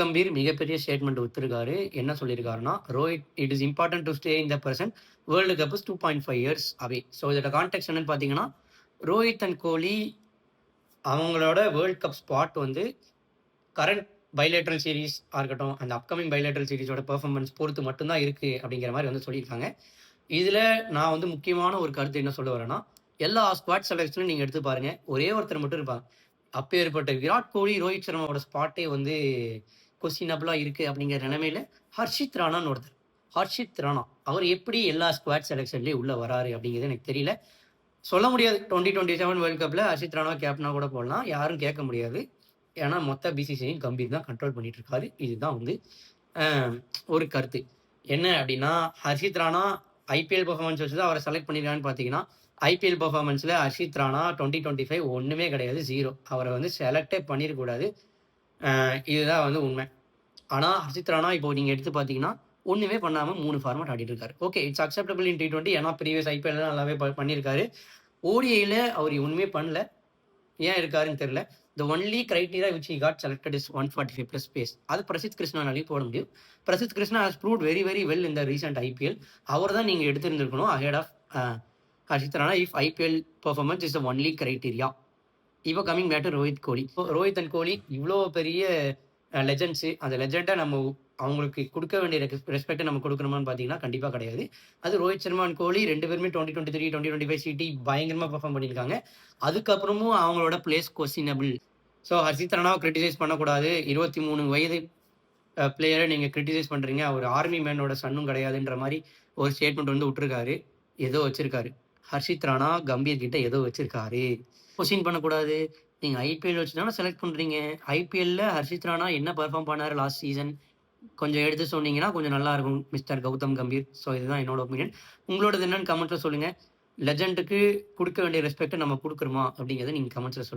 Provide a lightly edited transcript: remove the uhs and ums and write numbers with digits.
கம்பீர் மிகப்பெரிய ஸ்டேட்மெண்ட் வித்திருக்காரு. என்ன சொல்லியிருக்காருன்னா, "Rohit it is important to stay in the present. World cup is 2.5 years away." So இதோட கான்டெக்ஸ்ட் என்னன்னு பார்த்தீங்கன்னா, ரோஹித் அண்ட் கோலி அவங்களோட வேர்ல்ட் கப் ஸ்பாட் வந்து கரண்ட் பைலேட்ரல் சீரிஸ் இருக்கட்டும், அந்த அப்கமிங் பைலேட்ரல் சீரிஸோட பெர்ஃபார்மன்ஸ் பொறுத்து மட்டும் தான் இருக்கு அப்படிங்கிற மாரி வந்து சொல்லியிருக்காங்க. இதுல நான் வந்து முக்கியமான ஒரு கருத்து என்ன சொல்ல வரேன்னா, எல்லா ஸ்குவாட் செலக்ஷனும் நீங்க எடுத்து பாருங்க. ஒரே ஒருத்தர் மட்டும் இருப்பாங்க. அப்பேற்பட்ட விராட் கோலி, ரோஹித் சர்மாவோட ஸ்பாட்டே வந்து கொஸ்டினபிளா இருக்கு அப்படிங்கிற நிலைமையில ஹர்ஷித் ராணான்னு ஒருத்தர். ஹர்ஷித் ராணா. அவர் எப்படி எல்லா ஸ்குவாட் செலக்ஷன்லயும் உள்ள வராரு அப்படிங்கிறது எனக்கு தெரியல. சொல்ல முடியாது. 2027 வேர்ல்ட் கப்ல ஹர்ஷித் ராணாவ கேப்டனா கூட போடலாம். யாரும் கேட்க முடியாது. ஏன்னா மொத்த பிசிசிஐயும் கம்பீர் தான் கண்ட்ரோல் பண்ணிட்டு இருக்காரு. இதுதான் வந்து அ ஒரு கருத்து. என்ன அப்படின்னா, ஹர்ஷித் ராணா ஐபிஎல் பெர்ஃபார்மன்ஸ் வச்சு தான் அவர செலக்ட் பண்ணியிருக்காங்கன்னு பார்த்தீங்கன்னா, ஐபிஎல் பெர்ஃபார்மன்ஸ்ல ஹர்ஷித் ராணா 2025 ஒண்ணுமே கிடையாது. 0. அவர வந்து செலக்டே பண்ணியிருக்கக்கூடாது. இதுதான் வந்து உண்மை. ஆனா, ஹர்ஷித் ராணா இப்போ நீங்க எடுத்து பார்த்தீங்கன்னா, ஒண்ணுமே பண்ணாம 3 ஃபார்மேட் ஆடிட்டு இருக்காரு. Okay, it's acceptable in T20 ஏன்னா ப்ரீவியஸ் ஐபிஎல்ல நல்லாவே பண்ணியிருக்காரு. ஓடிஐல அவர் ஒண்ணுமே பண்ணல. ஏன் இருக்காருன்னு தெரியல. The only criteria which he got selected is 145 plus pace. அது பிரசித் கிருஷ்ணானாலயும் போட முடியும். Prasidh Krishna has proved very very well in the recent IPL. அவர தான் நீங்க எடுத்திருந்திருக்கணும் ahead of Harshit Rana if IPL performance is the only criteria. இப்போ coming back to Rohit Kohli. Rohit and Kohli இவ்ளோ பெரிய லெஜண்ட்ஸ். அந்த லெஜெண்ட நம்ம அவங்களுக்கு குடுக்க வேண்டிய ரெஸ்பெக்ட்ட நம்ம குடுக்கணுமான்னு பார்த்தீங்கன்னா, கண்டிப்பா கிடையாது. அது ரோஹித் சர்மா அண்ட் கோலி 2 பேருமே 2023, 2025 சிடி பயங்கரமா பெர்ஃபார்ம் பண்ணியிருக்காங்க. அதுக்கப்புறமும் அவங்களோட பிளேஸ் கொஸ்டினபிள். ஸோ ஹர்ஷித் ராணாவ கிரிட்டிசைஸ் பண்ணக்கூடாது. 23 வயது பிளேயர நீங்க கிரிட்டிசைஸ் பண்றீங்க. அவர் ஆர்மி மேனோட சன்னும் கிடையாதுன்ற மாரி ஒரு ஸ்டேட்மெண்ட் வந்து விட்டுருக்காரு. ஏதோ வச்சிருக்காரு. ஹர்ஷித் ராணா கம்பீர் கிட்ட ஏதோ வச்சிருக்காரு. கொஸ்டின் பண்ணக்கூடாது. நீங்க ஐபிஎல் வச்சு தானே செலக்ட் பண்றீங்க. ஐபிஎல்ல ஹர்ஷித் ராணா என்ன பெர்ஃபார்ம் பண்ணாரு லாஸ்ட் சீசன்? கொஞ்சம் எடுத்து சொன்னீங்கன்னா, கொஞ்சம் நல்லா இருக்கும் மிஸ்டர் கௌதம் கம்பீர். ஸோ இதுதான் என்னோட ஒப்பீனியன். உங்களோடது என்னன்னு கமெண்ட்ல சொல்லுங்க. லெஜண்டுக்கு குடுக்க வேண்டிய ரெஸ்பெக்ட்ட நம்ம குடுக்குறோமா? அப்படிங்கிறத நீங்க கமெண்ட்ஸ்ல சொல்லுங்க.